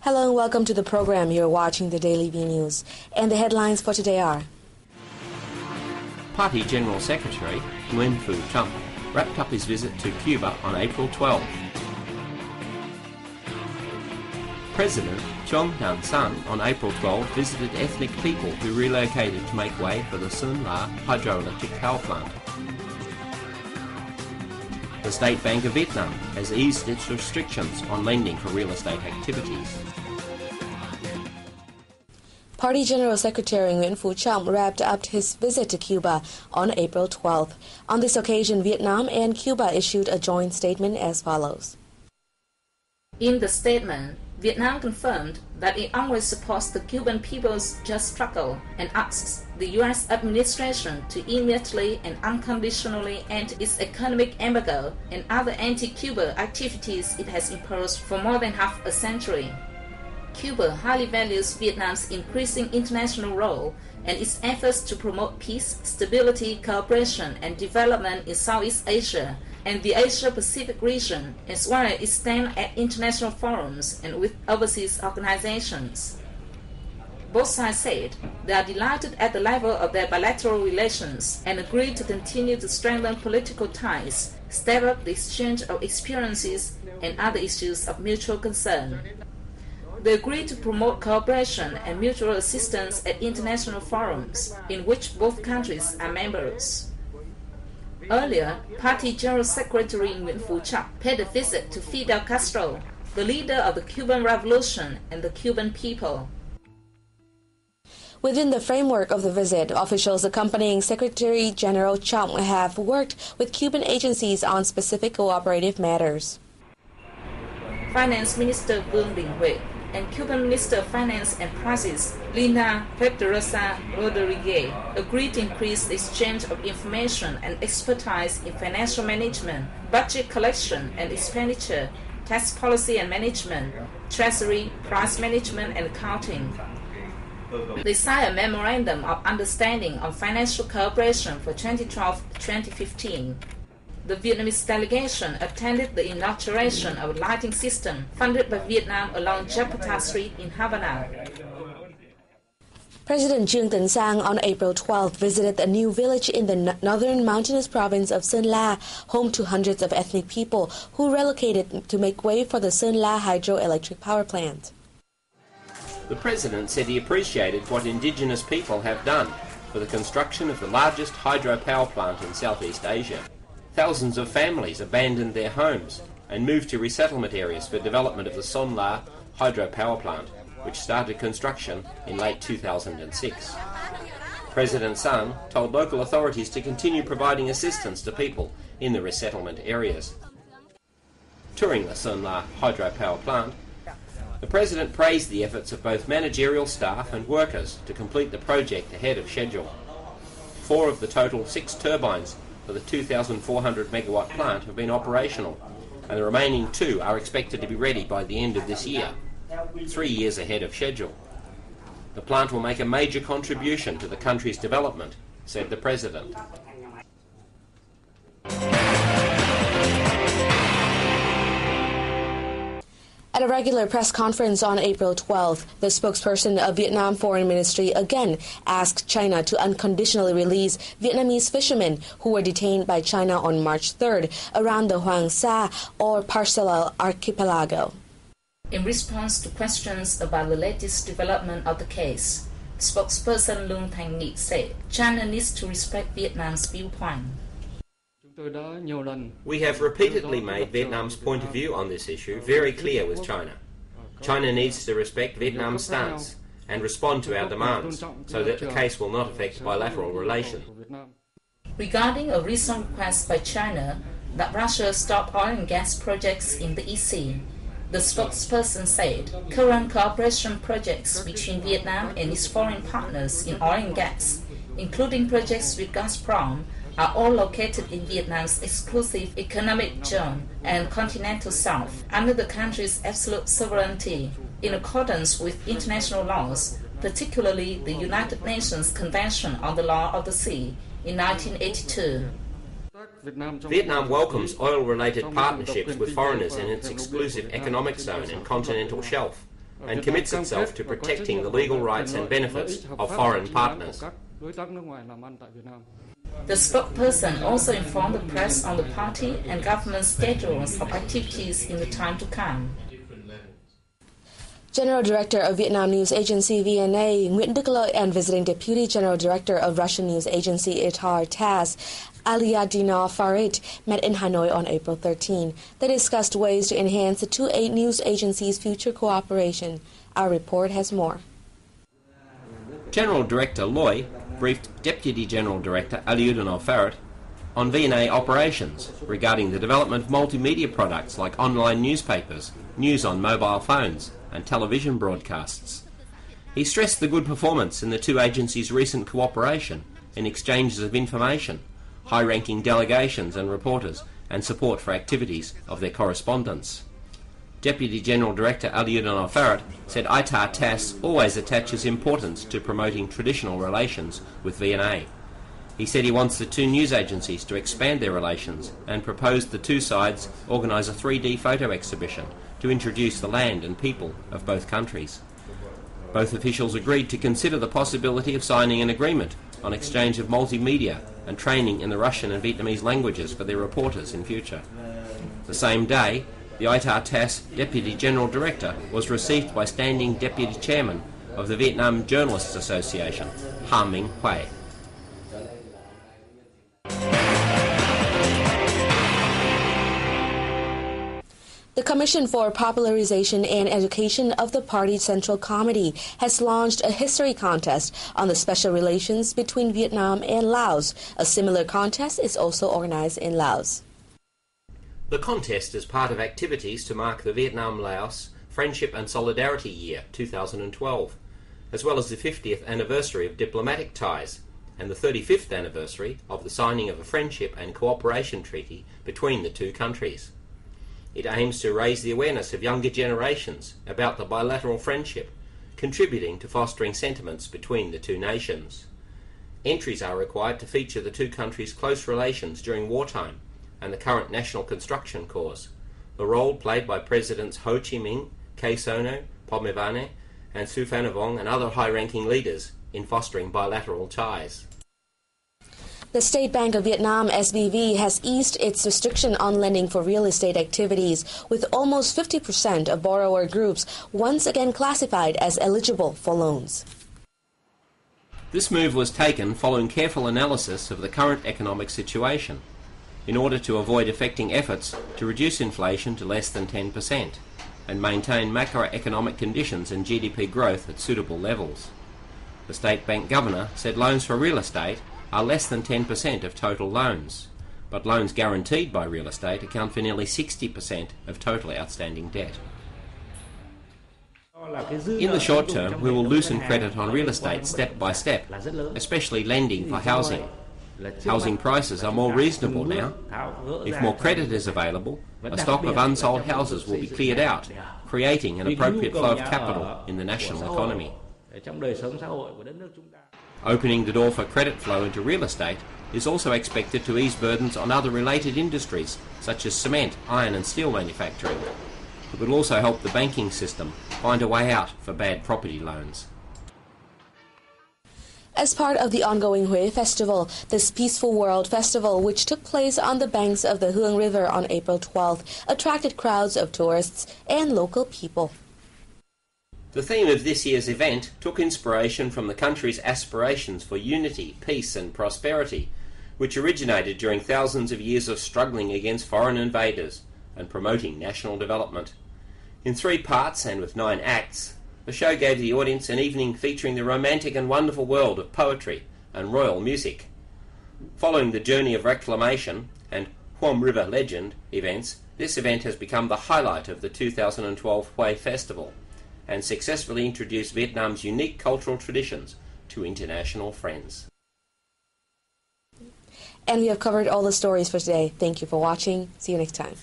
Hello and welcome to the program. You're watching the Daily V News. And the headlines for today are: Party General Secretary Nguyen Trong wrapped up his visit to Cuba on April 12. President Truong Tan Sang on April 12 visited ethnic people who relocated to make way for the Sun La hydroelectric power plant. The State Bank of Vietnam has eased its restrictions on lending for real estate activities. Party General Secretary Nguyen Trong wrapped up his visit to Cuba on April 12th. On this occasion, Vietnam and Cuba issued a joint statement as follows. In the statement, Vietnam confirmed that it always supports the Cuban people's just struggle and asks the U.S. administration to immediately and unconditionally end its economic embargo and other anti-Cuba activities it has imposed for more than half a century. Cuba highly values Vietnam's increasing international role and its efforts to promote peace, stability, cooperation, and development in Southeast Asia and the Asia-Pacific region, as well as its stand at international forums and with overseas organizations. Both sides said they are delighted at the level of their bilateral relations and agreed to continue to strengthen political ties, step up the exchange of experiences and other issues of mutual concern. They agreed to promote cooperation and mutual assistance at international forums in which both countries are members. Earlier, Party General Secretary Nguyen Trong paid a visit to Fidel Castro, the leader of the Cuban Revolution and the Cuban people. Within the framework of the visit, officials accompanying Secretary General Trong have worked with Cuban agencies on specific cooperative matters. Finance Minister Nguyen and Cuban Minister of Finance and Prices, Lina Pedrosa Rodriguez, agreed to increase the exchange of information and expertise in financial management, budget collection and expenditure, tax policy and management, treasury, price management and accounting. They signed a memorandum of understanding on financial cooperation for 2012-2015. The Vietnamese delegation attended the inauguration of a lighting system funded by Vietnam along Jakarta Street in Havana. President Truong Tan Sang on April 12 visited a new village in the northern mountainous province of Sun La, home to hundreds of ethnic people who relocated to make way for the Sun La hydroelectric power plant. The President said he appreciated what indigenous people have done for the construction of the largest hydropower plant in Southeast Asia. Thousands of families abandoned their homes and moved to resettlement areas for development of the Sun La hydropower plant, which started construction in late 2006. President Sang told local authorities to continue providing assistance to people in the resettlement areas. Touring the Sun La hydropower plant, the President praised the efforts of both managerial staff and workers to complete the project ahead of schedule. 4 of the total 6 turbines for the 2,400 megawatt plant have been operational, and the remaining 2 are expected to be ready by the end of this year, 3 years ahead of schedule. The plant will make a major contribution to the country's development, said the President. At a regular press conference on April 12th, the spokesperson of Vietnam Foreign Ministry again asked China to unconditionally release Vietnamese fishermen who were detained by China on March 3rd around the Hoàng Sa or Paracel archipelago. In response to questions about the latest development of the case, spokesperson Lung Thanh Nghị said China needs to respect Vietnam's viewpoint. We have repeatedly made Vietnam's point of view on this issue very clear with China. China needs to respect Vietnam's stance and respond to our demands so that the case will not affect bilateral relations. Regarding a recent request by China that Russia stop oil and gas projects in the EC, the spokesperson said current cooperation projects between Vietnam and its foreign partners in oil and gas, including projects with Gazprom, are all located in Vietnam's exclusive economic zone and continental south, under the country's absolute sovereignty, in accordance with international laws, particularly the United Nations Convention on the Law of the Sea in 1982. Vietnam welcomes oil-related partnerships with foreigners in its exclusive economic zone and continental shelf, and commits itself to protecting the legal rights and benefits of foreign partners. The spokesperson also informed the press on the party and government schedules of activities in the time to come. General Director of Vietnam News Agency VNA Nguyen and Visiting Deputy General Director of Russian News Agency TASS Aliadina Farid met in Hanoi on April 13. They discussed ways to enhance the two news agencies' future cooperation. Our report has more. General Director Loy briefed Deputy General Director Aliadina Farid on VNA operations regarding the development of multimedia products like online newspapers, news on mobile phones, and television broadcasts. He stressed the good performance in the two agencies' recent cooperation in exchanges of information, high-ranking delegations and reporters, and support for activities of their correspondents. Deputy General Director Aliadina Farid said TASS always attaches importance to promoting traditional relations with VNA. He said he wants the two news agencies to expand their relations and proposed the two sides organise a 3D photo exhibition to introduce the land and people of both countries. Both officials agreed to consider the possibility of signing an agreement on exchange of multimedia and training in the Russian and Vietnamese languages for their reporters in future. The same day, the TASS Deputy General Director was received by Standing Deputy Chairman of the Vietnam Journalists Association, Ha Minh Huay. The Commission for Popularization and Education of the Party Central Committee has launched a history contest on the special relations between Vietnam and Laos. A similar contest is also organized in Laos. The contest is part of activities to mark the Vietnam-Laos Friendship and Solidarity Year 2012, as well as the 50th anniversary of diplomatic ties and the 35th anniversary of the signing of a friendship and cooperation treaty between the two countries. It aims to raise the awareness of younger generations about the bilateral friendship, contributing to fostering sentiments between the two nations. Entries are required to feature the two countries' close relations during wartime and the current National Construction Corps, the role played by Presidents Ho Chi Minh, Khe Sano, Phomivane, and Suphanavong and other high-ranking leaders in fostering bilateral ties. The State Bank of Vietnam, SBV, has eased its restriction on lending for real estate activities, with almost 50% of borrower groups once again classified as eligible for loans. This move was taken following careful analysis of the current economic situation, in order to avoid affecting efforts to reduce inflation to less than 10% and maintain macroeconomic conditions and GDP growth at suitable levels. The State Bank Governor said loans for real estate are less than 10% of total loans, but loans guaranteed by real estate account for nearly 60% of total outstanding debt. In the short term, we will loosen credit on real estate step by step, especially lending for housing. Housing prices are more reasonable now. If more credit is available, a stock of unsold houses will be cleared out, creating an appropriate flow of capital in the national economy. Opening the door for credit flow into real estate is also expected to ease burdens on other related industries, such as cement, iron and steel manufacturing. It will also help the banking system find a way out for bad property loans. As part of the ongoing Huế Festival, this Peaceful World Festival, which took place on the banks of the Huang River on April 12th, attracted crowds of tourists and local people. The theme of this year's event took inspiration from the country's aspirations for unity, peace and prosperity, which originated during thousands of years of struggling against foreign invaders and promoting national development. In 3 parts and with 9 acts, the show gave the audience an evening featuring the romantic and wonderful world of poetry and royal music. Following the Journey of Reclamation and Huang River Legend events, this event has become the highlight of the 2012 Huế Festival and successfully introduced Vietnam's unique cultural traditions to international friends. And we have covered all the stories for today. Thank you for watching. See you next time.